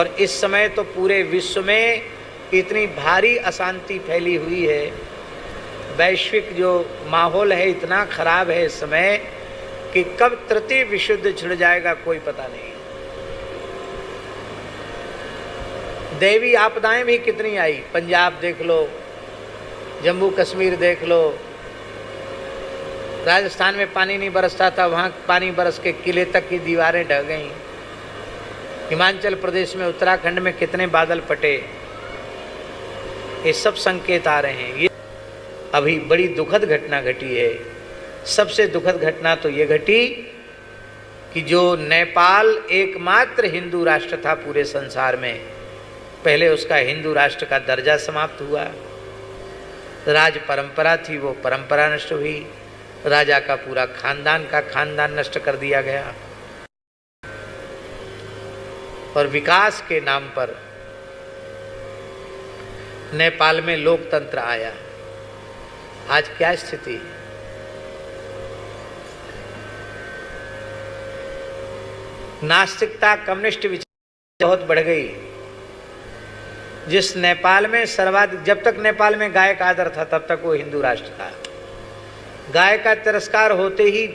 और इस समय तो पूरे विश्व में इतनी भारी अशांति फैली हुई है, वैश्विक जो माहौल है इतना खराब है इस समय कि कब तृतीय विश्व युद्ध छिड़ जाएगा कोई पता नहीं। दैवी आपदाएं भी कितनी आई, पंजाब देख लो, जम्मू कश्मीर देख लो, राजस्थान में पानी नहीं बरसता था, वहाँ पानी बरस के किले तक की दीवारें ढह गईं। हिमाचल प्रदेश में, उत्तराखंड में कितने बादल फटे। ये सब संकेत आ रहे हैं। ये अभी बड़ी दुखद घटना घटी है। सबसे दुखद घटना तो ये घटी कि जो नेपाल एकमात्र हिंदू राष्ट्र था पूरे संसार में, पहले उसका हिंदू राष्ट्र का दर्जा समाप्त हुआ। राज परंपरा थी, वो परंपरा नष्ट हुई। राजा का पूरा खानदान नष्ट कर दिया गया। और विकास के नाम पर नेपाल में लोकतंत्र आया। आज क्या स्थिति है? नास्तिकता, कम्युनिस्ट विचार बहुत बढ़ गई। जिस नेपाल में सर्वाधिक, जब तक नेपाल में गाय का आदर था तब तक वो हिंदू राष्ट्र था। गाय का तिरस्कार होते ही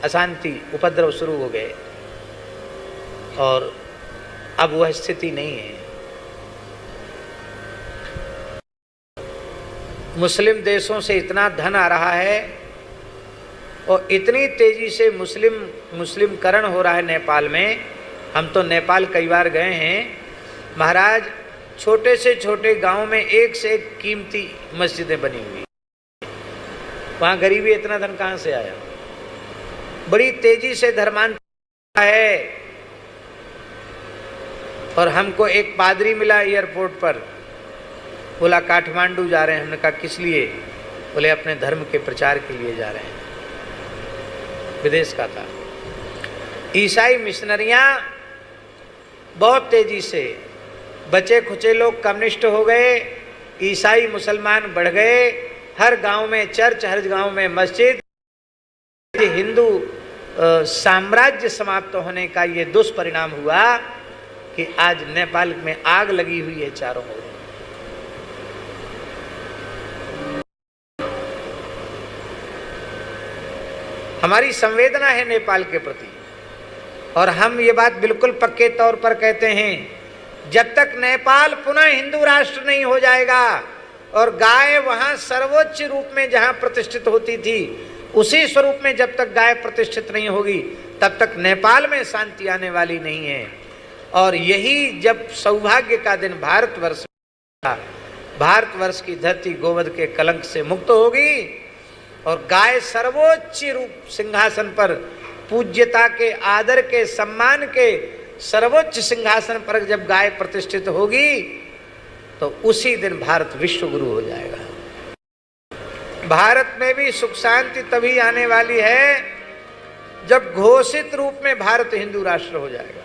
अशांति, उपद्रव शुरू हो गए और अब वह स्थिति नहीं है। मुस्लिम देशों से इतना धन आ रहा है और इतनी तेजी से मुस्लिमकरण हो रहा है नेपाल में। हम तो नेपाल कई बार गए हैं महाराज, छोटे से छोटे गांव में एक से एक कीमती मस्जिदें बनी हुई। वहाँ गरीबी, इतना धन कहाँ से आया? बड़ी तेजी से धर्मांतरण है। और हमको एक पादरी मिला एयरपोर्ट पर, बोला काठमांडू जा रहे हैं। हमने कहा किस लिए? बोले अपने धर्म के प्रचार के लिए जा रहे हैं। विदेश का था। ईसाई मिशनरियां बहुत तेजी से, बचे खुचे लोग कम्युनिस्ट हो गए, ईसाई मुसलमान बढ़ गए। हर गांव में चर्च, हर गांव में मस्जिद। हिंदू साम्राज्य समाप्त होने का ये दुष्परिणाम हुआ कि आज नेपाल में आग लगी हुई है चारों ओर। हमारी संवेदना है नेपाल के प्रति और हम ये बात बिल्कुल पक्के तौर पर कहते हैं, जब तक नेपाल पुनः हिंदू राष्ट्र नहीं हो जाएगा और गाय वहां सर्वोच्च रूप में जहां प्रतिष्ठित होती थी उसी स्वरूप में जब तक गाय प्रतिष्ठित नहीं होगी तब तक नेपाल में शांति आने वाली नहीं है। और यही जब सौभाग्य का दिन भारतवर्ष में, भारतवर्ष की धरती गोवध के कलंक से मुक्त होगी और गाय सर्वोच्च रूप सिंहासन पर, पूज्यता के, आदर के, सम्मान के सर्वोच्च सिंहासन पर जब गाय प्रतिष्ठित होगी तो उसी दिन भारत विश्व गुरु हो जाएगा। भारत में भी सुख शांति तभी आने वाली है जब घोषित रूप में भारत हिंदू राष्ट्र हो जाएगा।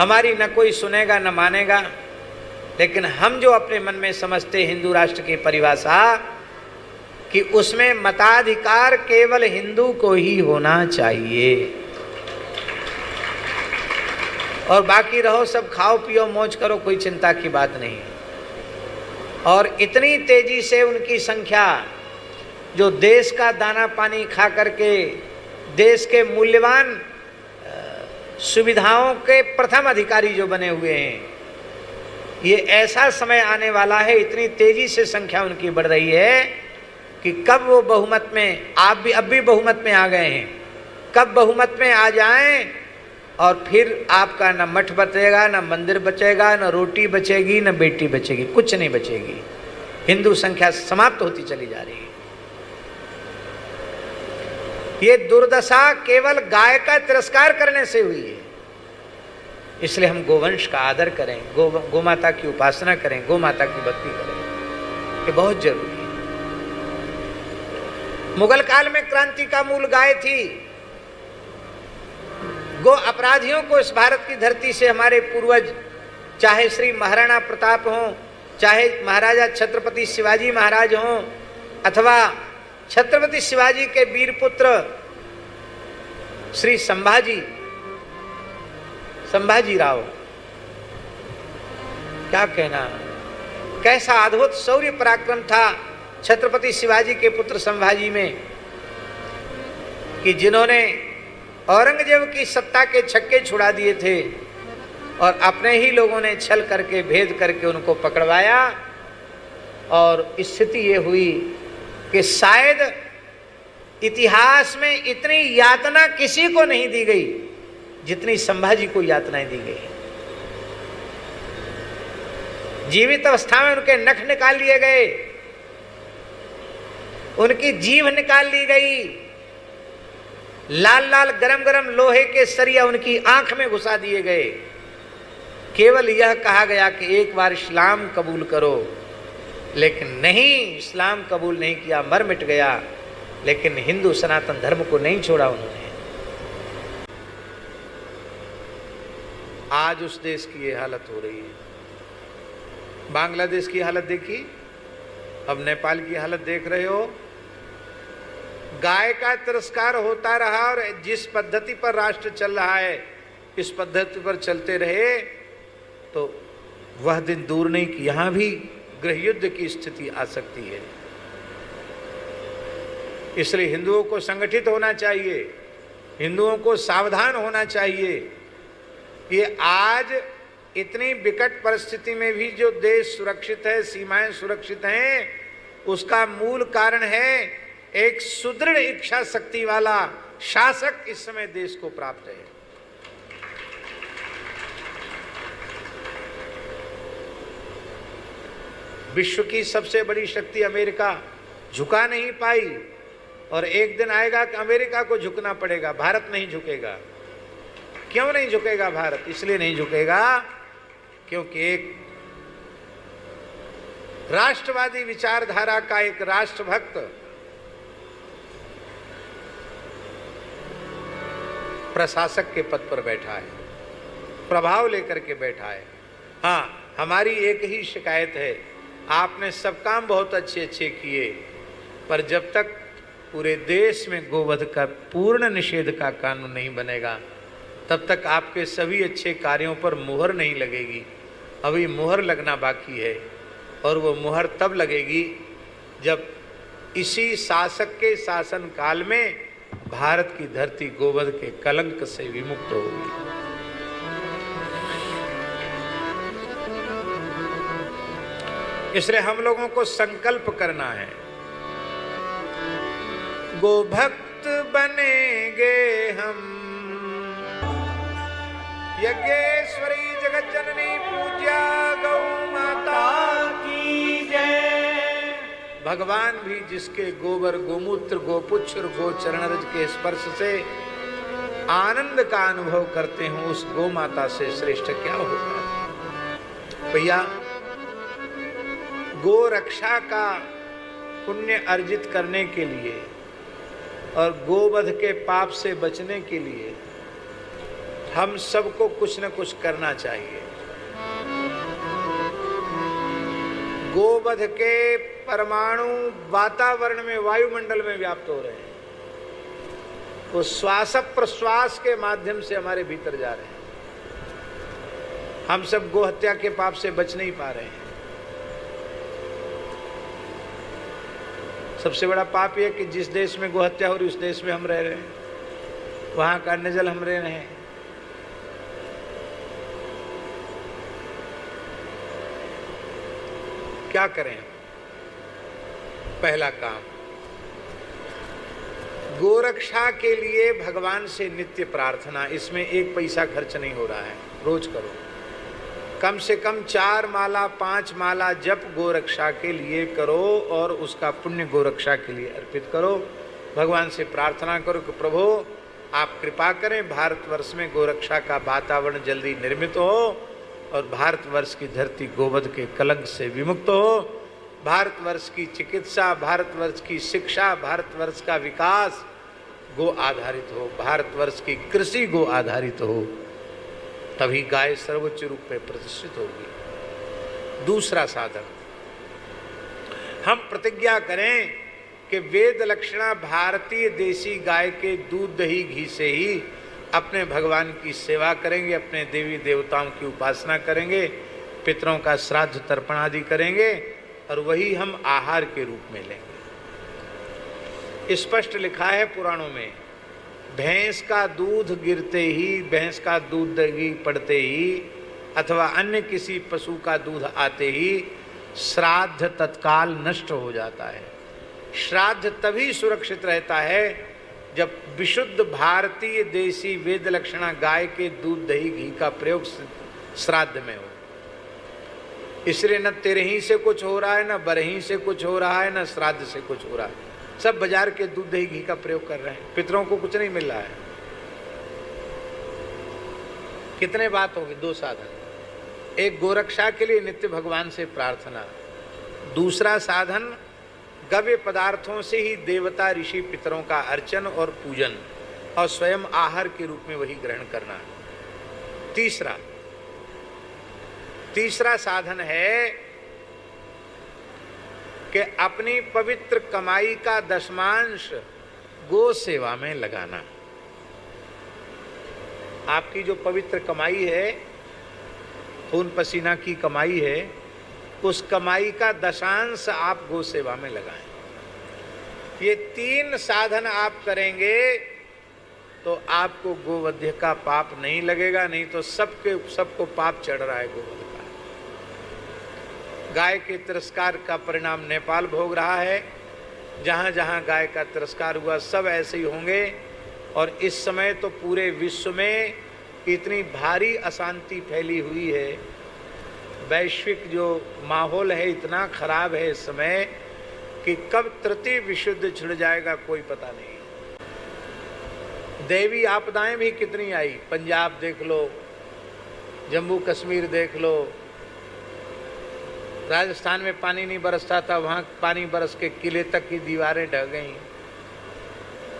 हमारी न कोई सुनेगा न मानेगा, लेकिन हम जो अपने मन में समझते हिंदू राष्ट्र की परिभाषा कि उसमें मताधिकार केवल हिंदू को ही होना चाहिए और बाकी रहो सब खाओ पियो मौज करो, कोई चिंता की बात नहीं। और इतनी तेजी से उनकी संख्या, जो देश का दाना पानी खा करके देश के मूल्यवान सुविधाओं के प्रथम अधिकारी जो बने हुए हैं, ये ऐसा समय आने वाला है, इतनी तेजी से संख्या उनकी बढ़ रही है कि कब वो बहुमत में, आप भी अब भी बहुमत में आ गए हैं, कब बहुमत में आ जाएं और फिर आपका न मठ बचेगा, न मंदिर बचेगा, न रोटी बचेगी, न बेटी बचेगी, कुछ नहीं बचेगी। हिंदू संख्या समाप्त होती चली जा रही है। ये दुर्दशा केवल गाय का तिरस्कार करने से हुई है। इसलिए हम गोवंश का आदर करें, गोमाता की उपासना करें, गोमाता की भक्ति करें, ये बहुत जरूरी है। मुगल काल में क्रांति का मूल गाय थी। गो अपराधियों को इस भारत की धरती से हमारे पूर्वज, चाहे श्री महाराणा प्रताप हों, चाहे महाराजा छत्रपति शिवाजी महाराज हों, अथवा छत्रपति शिवाजी के वीर पुत्र श्री संभाजी राव, क्या कहना, कैसा अद्भुत शौर्य पराक्रम था छत्रपति शिवाजी के पुत्र संभाजी में, कि जिन्होंने औरंगजेब की सत्ता के छक्के छुड़ा दिए थे और अपने ही लोगों ने छल करके भेद करके उनको पकड़वाया। और स्थिति ये हुई कि शायद इतिहास में इतनी यातना किसी को नहीं दी गई जितनी संभाजी को यातनाएं दी गई। जीवित अवस्था में उनके नख निकाल लिए गए, उनकी जीभ निकाल ली गई, लाल लाल गरम गरम लोहे के सरिया उनकी आंख में घुसा दिए गए। केवल यह कहा गया कि एक बार इस्लाम कबूल करो, लेकिन नहीं, इस्लाम कबूल नहीं किया, मर मिट गया। लेकिन हिंदू सनातन धर्म को नहीं छोड़ा उन्होंने। आज उस देश की ये हालत हो रही है। बांग्लादेश की हालत देखी, अब नेपाल की हालत देख रहे हो। गाय का तिरस्कार होता रहा और जिस पद्धति पर राष्ट्र चल रहा है, इस पद्धति पर चलते रहे तो वह दिन दूर नहीं कि यहां भी गृह युद्ध की स्थिति आ सकती है। इसलिए हिंदुओं को संगठित होना चाहिए, हिंदुओं को सावधान होना चाहिए। ये आज इतनी विकट परिस्थिति में भी जो देश सुरक्षित है, सीमाएं सुरक्षित हैं, उसका मूल कारण है एक सुदृढ़ इच्छा शक्ति वाला शासक इस समय देश को प्राप्त है। विश्व की सबसे बड़ी शक्ति अमेरिका झुका नहीं पाई, और एक दिन आएगा कि अमेरिका को झुकना पड़ेगा, भारत नहीं झुकेगा। क्यों नहीं झुकेगा भारत? इसलिए नहीं झुकेगा क्योंकि एक राष्ट्रवादी विचारधारा का एक राष्ट्रभक्त प्रशासक के पद पर बैठा है, प्रभाव लेकर के बैठा है। हाँ, हमारी एक ही शिकायत है, आपने सब काम बहुत अच्छे अच्छे किए, पर जब तक पूरे देश में गोवध का पूर्ण निषेध का कानून नहीं बनेगा, तब तक आपके सभी अच्छे कार्यों पर मुहर नहीं लगेगी। अभी मुहर लगना बाकी है, और वो मुहर तब लगेगी जब इसी शासक के शासन काल में भारत की धरती गोवध के कलंक से विमुक्त होगी। इसलिए हम लोगों को संकल्प करना है, गोभक्त बनेंगे हम, यज्ञेश्वरी जगत जननी पूज्या गौ माता की जय। भगवान भी जिसके गोबर गोमूत्र गोपुच्छ गोचरणरज के स्पर्श से आनंद का अनुभव करते हो, उस गौ माता से श्रेष्ठ क्या होगा। भैया, गो रक्षा का पुण्य अर्जित करने के लिए और गोवध के पाप से बचने के लिए हम सबको कुछ न कुछ करना चाहिए। गोवध के परमाणु वातावरण में, वायुमंडल में व्याप्त हो रहे हैं, वो श्वास प्रश्वास के माध्यम से हमारे भीतर जा रहे हैं। हम सब गो हत्या के पाप से बच नहीं पा रहे हैं। सबसे बड़ा पाप यह कि जिस देश में गो हत्या हो रही, उस देश में हम रह रहे हैं, वहां का अन्न जल हम रह रहे हैं। क्या करें? पहला काम, गोरक्षा के लिए भगवान से नित्य प्रार्थना। इसमें एक पैसा खर्च नहीं हो रहा है, रोज करो। कम से कम 4 माला 5 माला जप गोरक्षा के लिए करो और उसका पुण्य गोरक्षा के लिए अर्पित करो। भगवान से प्रार्थना करो कि प्रभु आप कृपा करें, भारतवर्ष में गोरक्षा का वातावरण जल्दी निर्मित हो और भारतवर्ष की धरती गोवध के कलंक से विमुक्त हो। भारतवर्ष की चिकित्सा, भारतवर्ष की शिक्षा, भारतवर्ष का विकास गो आधारित हो, भारतवर्ष की कृषि गो आधारित हो, तभी गाय सर्वोच्च रूप में प्रतिष्ठित होगी। दूसरा साधन, हम प्रतिज्ञा करें कि वेद लक्षणा भारतीय देसी गाय के दूध दही घी से ही अपने भगवान की सेवा करेंगे, अपने देवी देवताओं की उपासना करेंगे, पितरों का श्राद्ध तर्पण आदि करेंगे और वही हम आहार के रूप में लेंगे। स्पष्ट लिखा है पुराणों में, भैंस का दूध गिरते ही, भैंस का दूध दही पड़ते ही अथवा अन्य किसी पशु का दूध आते ही श्राद्ध तत्काल नष्ट हो जाता है। श्राद्ध तभी सुरक्षित रहता है जब विशुद्ध भारतीय देसी वेद लक्षणा गाय के दूध दही घी का प्रयोग श्राद्ध में हो। इसलिए न तेरही से कुछ हो रहा है, न बरही से कुछ हो रहा है, न श्राद्ध से कुछ हो रहा है। सब बाजार के दूध दही घी का प्रयोग कर रहे हैं, पितरों को कुछ नहीं मिल रहा है। कितने बात होगी? 2 साधन। एक गोरक्षा के लिए नित्य भगवान से प्रार्थना, दूसरा साधन गव्य पदार्थों से ही देवता ऋषि पितरों का अर्चन और पूजन और स्वयं आहार के रूप में वही ग्रहण करना। तीसरा साधन है कि अपनी पवित्र कमाई का दशमांश गो सेवा में लगाना। आपकी जो पवित्र कमाई है, खून पसीना की कमाई है, उस कमाई का दशांश आप गो सेवा में लगाएं। ये 3 साधन आप करेंगे तो आपको गोवध्य का पाप नहीं लगेगा, नहीं तो सबको पाप चढ़ रहा है गोवध का। गाय के तिरस्कार का परिणाम नेपाल भोग रहा है। जहाँ जहाँ गाय का तिरस्कार हुआ सब ऐसे ही होंगे। और इस समय तो पूरे विश्व में इतनी भारी अशांति फैली हुई है, वैश्विक जो माहौल है इतना खराब है इस समय कि कब तृतीय विशुद्ध छिड़ जाएगा कोई पता नहीं। दैवी आपदाएं भी कितनी आई, पंजाब देख लो, जम्मू कश्मीर देख लो, राजस्थान में पानी नहीं बरसता था, वहाँ पानी बरस के किले तक की दीवारें ढह गईं।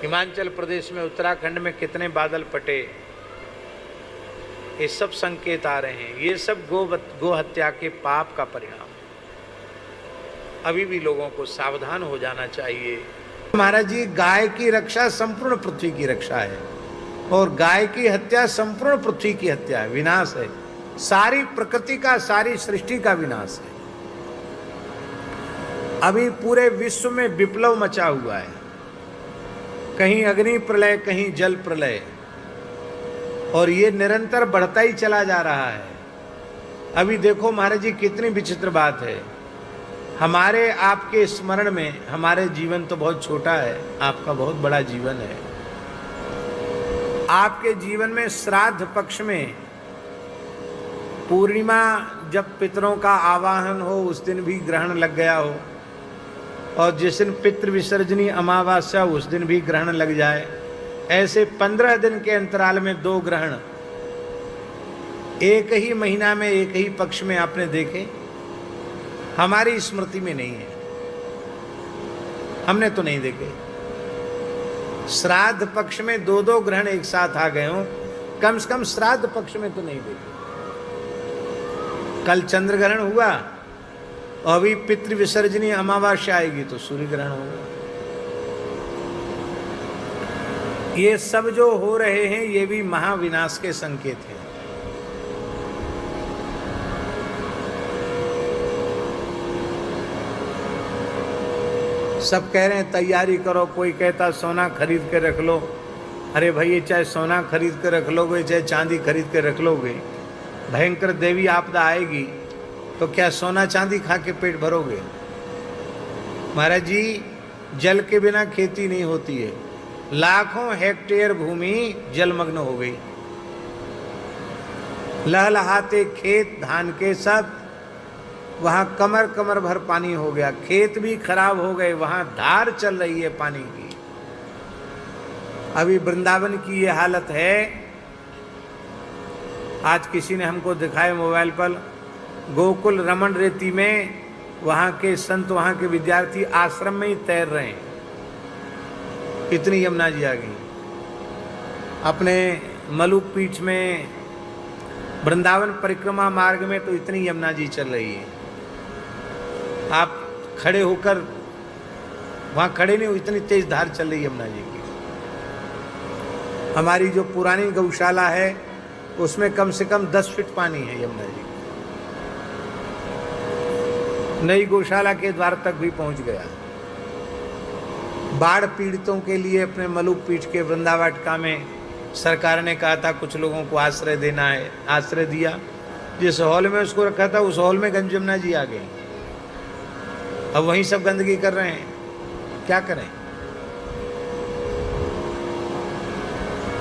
हिमाचल प्रदेश में, उत्तराखंड में कितने बादल फटे। ये सब संकेत आ रहे हैं। ये सब गो हत्या के पाप का परिणाम। अभी भी लोगों को सावधान हो जाना चाहिए। महाराज जी, गाय की रक्षा संपूर्ण पृथ्वी की रक्षा है और गाय की हत्या संपूर्ण पृथ्वी की हत्या है, विनाश है। सारी प्रकृति का, सारी सृष्टि का विनाश है। अभी पूरे विश्व में विप्लव मचा हुआ है, कहीं अग्नि प्रलय, कहीं जल प्रलय, और ये निरंतर बढ़ता ही चला जा रहा है। अभी देखो महाराज जी, कितनी विचित्र बात है। हमारे आपके स्मरण में, हमारे जीवन तो बहुत छोटा है, आपका बहुत बड़ा जीवन है। आपके जीवन में श्राद्ध पक्ष में पूर्णिमा जब पितरों का आवाहन हो उस दिन भी ग्रहण लग गया हो, और जिस दिन पितृ विसर्जनी अमावस्या उस दिन भी ग्रहण लग जाए। ऐसे 15 दिन के अंतराल में 2 ग्रहण एक ही महीना में, एक ही पक्ष में आपने देखे? हमारी स्मृति में नहीं है, हमने तो नहीं देखे। श्राद्ध पक्ष में 2-2 ग्रहण एक साथ आ गए हों, कम से कम श्राद्ध पक्ष में तो नहीं देखे। कल चंद्र ग्रहण हुआ और अभी पितृ विसर्जनी अमावस्या आएगी तो सूर्य ग्रहण होगा। ये सब जो हो रहे हैं ये भी महाविनाश के संकेत हैं। सब कह रहे हैं तैयारी करो, कोई कहता सोना खरीद के रख लो। अरे भाई, ये चाहे सोना खरीद के रख लोगे, चाहे चांदी खरीद के रख लोगे, भयंकर देवी आपदा आएगी तो क्या सोना चांदी खा के पेट भरोगे? महाराज जी, जल के बिना खेती नहीं होती है। लाखों हेक्टेयर भूमि जलमग्न हो गई, लहलहाते खेत धान के सब, वहां कमर कमर भर पानी हो गया, खेत भी खराब हो गए, वहां धार चल रही है पानी की। अभी वृंदावन की ये हालत है। आज किसी ने हमको दिखाया मोबाइल पर, गोकुल रमन रेती में वहाँ के संत, वहाँ के विद्यार्थी आश्रम में ही तैर रहे हैं। इतनी यमुना जी आ गई। अपने मलुक पीठ में, वृंदावन परिक्रमा मार्ग में तो इतनी यमुना जी चल रही है। आप खड़े होकर वहां खड़े नहीं, इतनी तेज धार चल रही यमुना जी की। हमारी जो पुरानी गौशाला है उसमें कम से कम 10 फीट पानी है यमुना जी। नई गौशाला के द्वार तक भी पहुंच गया। बाढ़ पीड़ितों के लिए अपने मलुक पीठ के वृंदावाटिका में सरकार ने कहा था कुछ लोगों को आश्रय देना है, आश्रय दिया। जिस हॉल में उसको रखा था उस हॉल में गंज यमुना जी आ गए। अब वहीं सब गंदगी कर रहे हैं, क्या करें।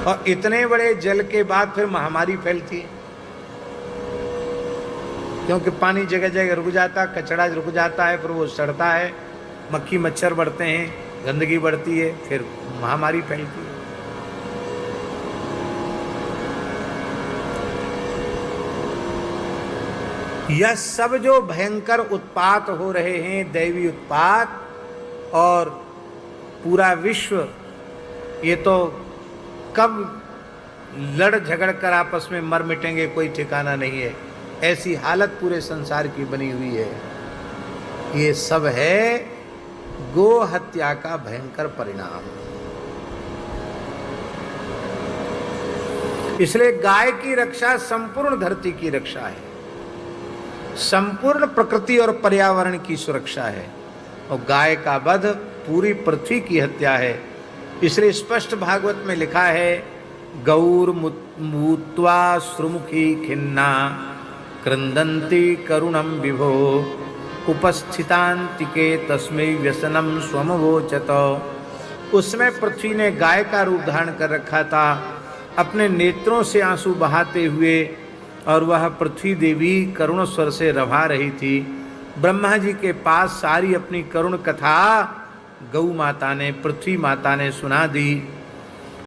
और इतने बड़े जल के बाद फिर महामारी फैलती है, क्योंकि पानी जगह जगह रुक जाता, कचरा रुक जाता है, फिर वो सड़ता है, मक्खी मच्छर बढ़ते हैं, गंदगी बढ़ती है, फिर महामारी फैलती है। यह सब जो भयंकर उत्पात हो रहे हैं, दैवी उत्पात, और पूरा विश्व ये तो कब लड़ झगड़ कर आपस में मर मिटेंगे कोई ठिकाना नहीं है। ऐसी हालत पूरे संसार की बनी हुई है। ये सब है गो हत्या का भयंकर परिणाम। इसलिए गाय की रक्षा संपूर्ण धरती की रक्षा है, संपूर्ण प्रकृति और पर्यावरण की सुरक्षा है, और गाय का वध पूरी पृथ्वी की हत्या है। इसलिए स्पष्ट भागवत में लिखा है, गौर मूत्वा श्रुमुखी खिन्ना क्रंदन्ति करुणम विभो उपस्थितांतिके तस्मै व्यसनम स्वमवोचत। उसमें पृथ्वी ने गाय का रूप धारण कर रखा था, अपने नेत्रों से आंसू बहाते हुए, और वह पृथ्वी देवी करुण स्वर से रभा रही थी। ब्रह्मा जी के पास सारी अपनी करुण कथा गौ माता ने, पृथ्वी माता ने सुना दी।